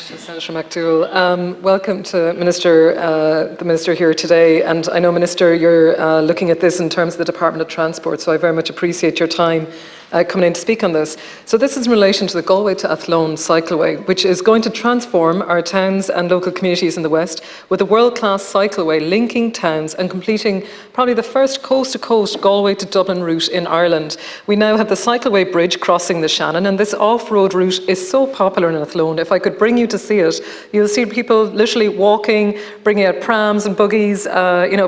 much, Senator McDougall. Welcome to the Minister here today. And I know, Minister, you're looking at this in terms of the Department of Transport, so I very much appreciate your time coming in to speak on this. So this is in relation to the Galway to Athlone cycleway, which is going to transform our towns and local communities in the West with a world-class cycleway linking towns and completing probably the first coast-to-coast Galway to Dublin route in Ireland. We now have the cycleway bridge crossing the Shannon, and this off-road route is so popular in Athlone. If I could bring you to see it, you'll see people literally walking, bringing out prams and buggies,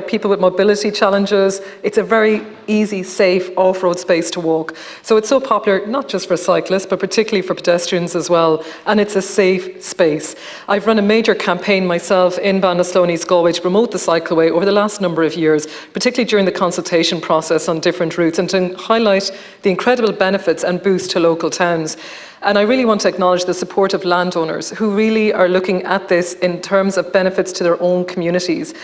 people with mobility challenges. It's a very easy, safe off-road space to walk. So it's so popular, not just for cyclists, but particularly for pedestrians as well. And it's a safe space. I've run a major campaign myself in Ballinasloe, Galway, to promote the cycleway over the last number of years, particularly during the consultation process on different routes, and to highlight the incredible benefits and boost to local towns. And I really want to acknowledge the support of landowners who really are looking at this in terms of benefits to their own communities.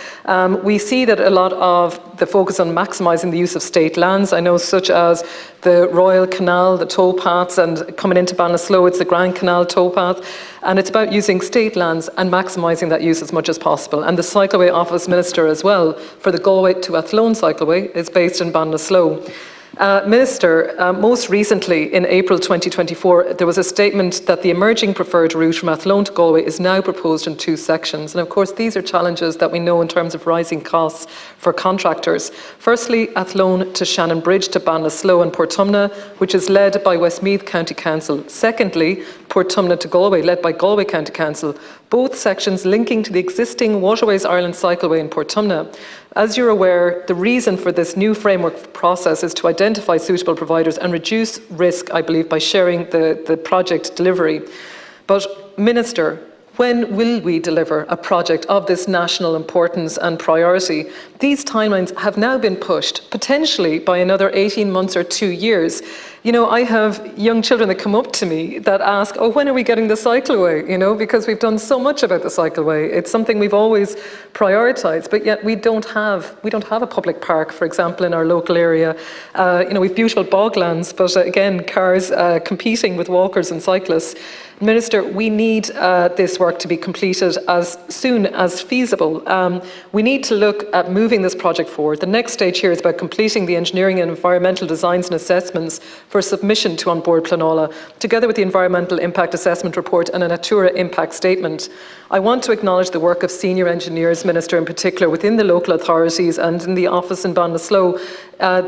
We see that a lot of the focus on maximising the use of state lands, I know, such as the Royal Canal, the towpaths, and coming into Ballinasloe, it's the Grand Canal towpath, and it's about using state lands and maximising that use as much as possible. And the Cycleway Office Minister as well for the Galway to Athlone cycleway is based in Ballinasloe. Minister, most recently in April 2024, there was a statement that the emerging preferred route from Athlone to Galway is now proposed in 2 sections. And of course, these are challenges that we know in terms of rising costs for contractors. Firstly, Athlone to Shannon Bridge to Ballinasloe and Portumna, which is led by Westmeath County Council. Secondly, Portumna to Galway, led by Galway County Council. Both sections linking to the existing Waterways Ireland cycleway in Portumna. As you're aware, the reason for this new framework process is to identify suitable providers and reduce risk, I believe, by sharing the project delivery. But, Minister, when will we deliver a project of this national importance and priority? These timelines have now been pushed, potentially by another 18 months or 2 years. You know, I have young children that come up to me that ask, oh, when are we getting the cycleway? You know, because we've done so much about the cycleway. It's something we've always prioritised, but yet we don't have a public park, for example, in our local area. We've beautiful boglands, but again, cars competing with walkers and cyclists. Minister, we need this work to be completed as soon as feasible. We need to look at moving this project forward. The next stage here is about completing the engineering and environmental designs and assessments for submission to On Board Pleanála, together with the Environmental Impact Assessment Report and a Natura Impact Statement. I want to acknowledge the work of senior engineers, Minister, in particular within the local authorities and in the office in Ballinasloe.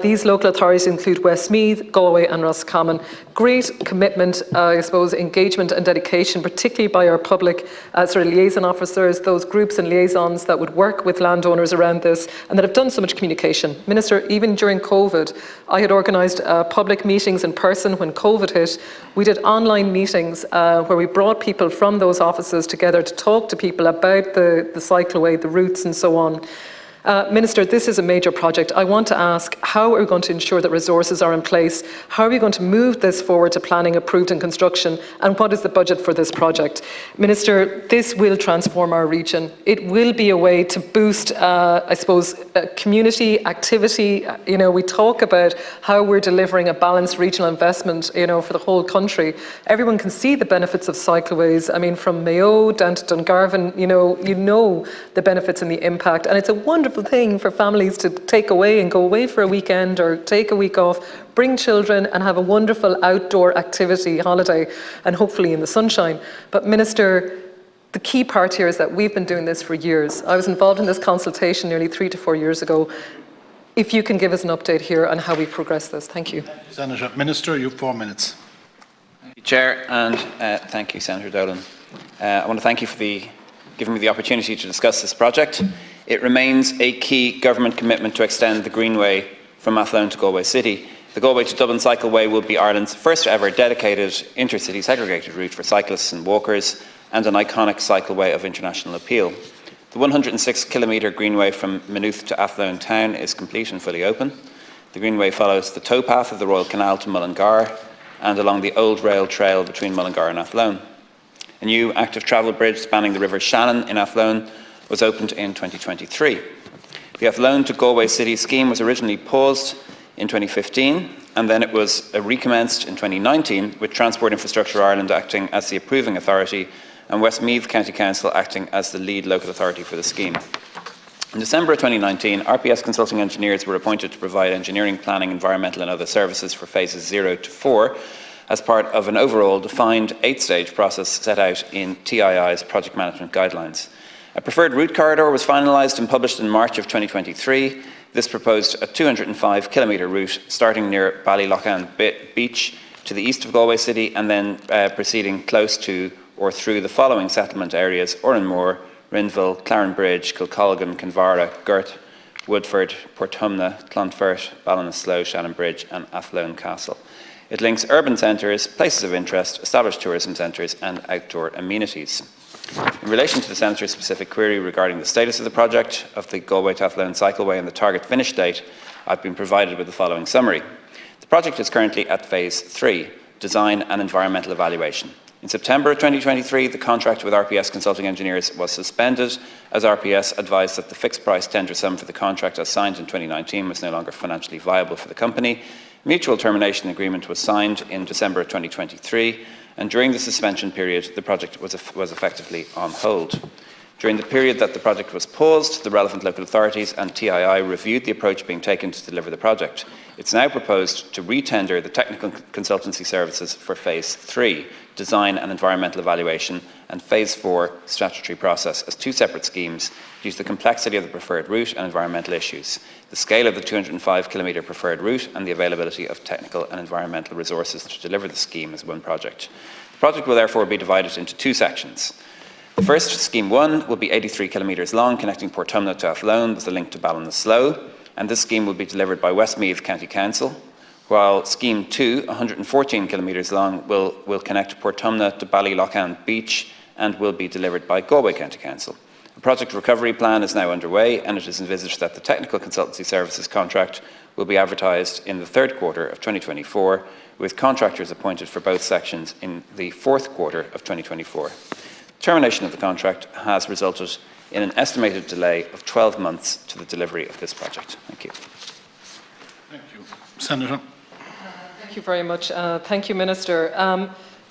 These local authorities include Westmeath, Galway and Roscommon. Great commitment, engagement and dedication, particularly by our public liaison officers, those groups and liaisons that would work with landowners around this and that have done so much communication. Minister, even during COVID, I had organised public meetings in person when COVID hit. We did online meetings where we brought people from those offices together to talk to people about the cycleway, the routes and so on. Minister, this is a major project. I want to ask, how are we going to ensure that resources are in place? How are we going to move this forward to planning approved and construction? And what is the budget for this project? Minister, this will transform our region. It will be a way to boost, community activity. We talk about how we're delivering a balanced regional investment, for the whole country. Everyone can see the benefits of cycleways. I mean, from Mayo down to Dungarvan, you know the benefits and the impact. And it's a wonderful thing for families to take away and go away for a weekend or take a week off, bring children and have a wonderful outdoor activity holiday, and hopefully in the sunshine. But Minister, the key part here is that we've been doing this for years. I was involved in this consultation nearly 3 to 4 years ago. If you can give us an update here on how we progress this. Thank you. Senator. Minister, you have 4 minutes. Thank you, Chair, and thank you, Senator Dolan. I want to thank you for giving me the opportunity to discuss this project. It remains a key government commitment to extend the Greenway from Athlone to Galway City. The Galway to Dublin cycleway will be Ireland's first ever dedicated intercity segregated route for cyclists and walkers, and an iconic cycleway of international appeal. The 106-kilometre Greenway from Maynooth to Athlone town is complete and fully open. The Greenway follows the towpath of the Royal Canal to Mullingar and along the old rail trail between Mullingar and Athlone. A new active travel bridge spanning the River Shannon in Athlone was opened in 2023. The Athlone to Galway City scheme was originally paused in 2015, and then it was recommenced in 2019, with Transport Infrastructure Ireland acting as the approving authority and Westmeath County Council acting as the lead local authority for the scheme. In December of 2019, RPS consulting engineers were appointed to provide engineering, planning, environmental and other services for phases 0 to 4 as part of an overall defined 8-stage process set out in TII's project management guidelines. A preferred route corridor was finalised and published in March of 2023. This proposed a 205-kilometre route starting near Ballylochan Beach to the east of Galway City and then proceeding close to or through the following settlement areas: Oranmore, Rinville, Clarenbridge, Kilcolgan, Kinvara, Gurt, Woodford, Portumna, Clonfert, Ballinasloe, Shannonbridge and Athlone Castle. It links urban centres, places of interest, established tourism centres and outdoor amenities. In relation to the Senator's specific query regarding the status of the project of the Galway to Athlone cycleway and the target finish date, I've been provided with the following summary. The project is currently at phase 3, design and environmental evaluation. In September 2023, the contract with RPS Consulting Engineers was suspended as RPS advised that the fixed price tender sum for the contract as signed in 2019 was no longer financially viable for the company. Mutual termination agreement was signed in December 2023, and during the suspension period, the project was effectively on hold. During the period that the project was paused, the relevant local authorities and TII reviewed the approach being taken to deliver the project. It's now proposed to re-tender the technical consultancy services for phase 3, design and environmental evaluation, and phase 4, statutory process, as two separate schemes due to the complexity of the preferred route and environmental issues, the scale of the 205-kilometre preferred route and the availability of technical and environmental resources to deliver the scheme as one project. The project will therefore be divided into two sections. The first, Scheme 1, will be 83 kilometres long, connecting Portumna to Athlone with a link to Ballinasloe, and this scheme will be delivered by Westmeath County Council, while Scheme 2, 114 kilometres long, will connect Portumna to Ballylochan Beach and will be delivered by Galway County Council. A project recovery plan is now underway, and it is envisaged that the technical consultancy services contract will be advertised in the third quarter of 2024, with contractors appointed for both sections in the fourth quarter of 2024. Termination of the contract has resulted in an estimated delay of 12 months to the delivery of this project. Thank you. Thank you. Senator. Thank you very much. Thank you, Minister.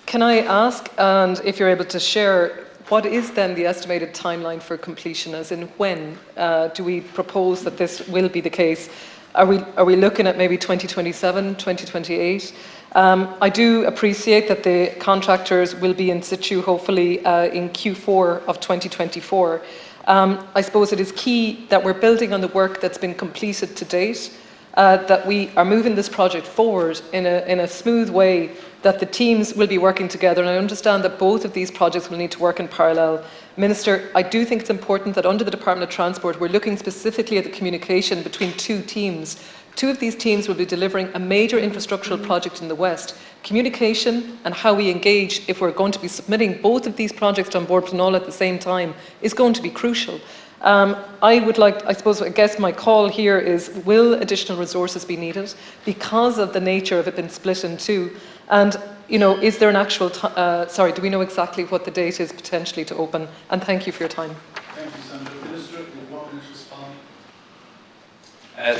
Can I ask, and if you're able to share, what is then the estimated timeline for completion, as in when do we propose that this will be the case? Are we looking at maybe 2027, 2028? I do appreciate that the contractors will be in situ hopefully in Q4 of 2024. I suppose it is key that we're building on the work that's been completed to date, that we are moving this project forward in a smooth way, that the teams will be working together, and I understand that both of these projects will need to work in parallel. Minister, I do think it's important that under the Department of Transport we're looking specifically at the communication between two teams. Two of these teams will be delivering a major infrastructural project in the West. Communication and how we engage, if we're going to be submitting both of these projects to An Bord Pleanála at the same time, is going to be crucial. I guess my call here is, will additional resources be needed because of the nature of it being split in two? And, you know, is there an actual, do we know exactly what the date is potentially to open? And thank you for your time. Thank you, Senator. Minister, you want to respond?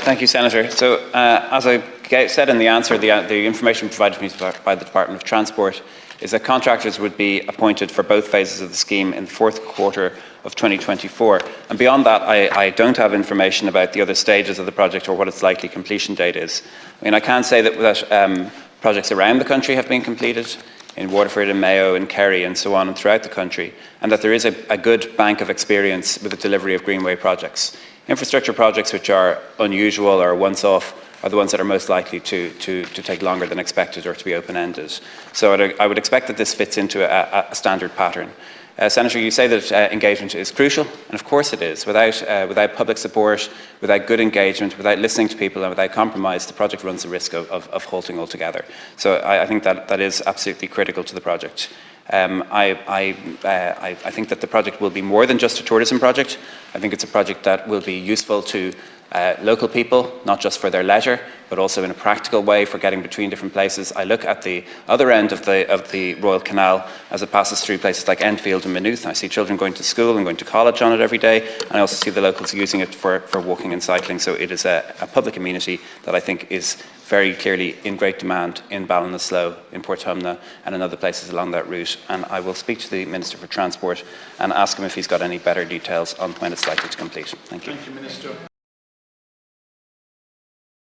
Thank you, Senator. So, as I said in the answer, the information provided to me by the Department of Transport is that contractors would be appointed for both phases of the scheme in the fourth quarter of 2024. And beyond that, I don't have information about the other stages of the project or what its likely completion date is. I mean, I can say that projects around the country have been completed, in Waterford and Mayo and Kerry and so on and throughout the country, and that there is a good bank of experience with the delivery of Greenway projects. Infrastructure projects which are unusual or once-off are the ones that are most likely to take longer than expected or to be open-ended. So I would expect that this fits into a standard pattern. Senator, you say that engagement is crucial, and of course it is. Without public support, without good engagement, without listening to people and without compromise, the project runs the risk of halting altogether. So I think that is absolutely critical to the project. I think that the project will be more than just a tourism project. I think it's a project that will be useful to local people, not just for their leisure, but also in a practical way for getting between different places. I look at the other end of the Royal Canal as it passes through places like Enfield and Maynooth. I see children going to school and going to college on it every day, and I also see the locals using it for walking and cycling. So it is a public amenity that I think is very clearly in great demand in Ballinasloe, in Portumna, and in other places along that route. And I will speak to the Minister for Transport and ask him if he's got any better details on when it's likely to complete. Thank you. Thank you, Minister.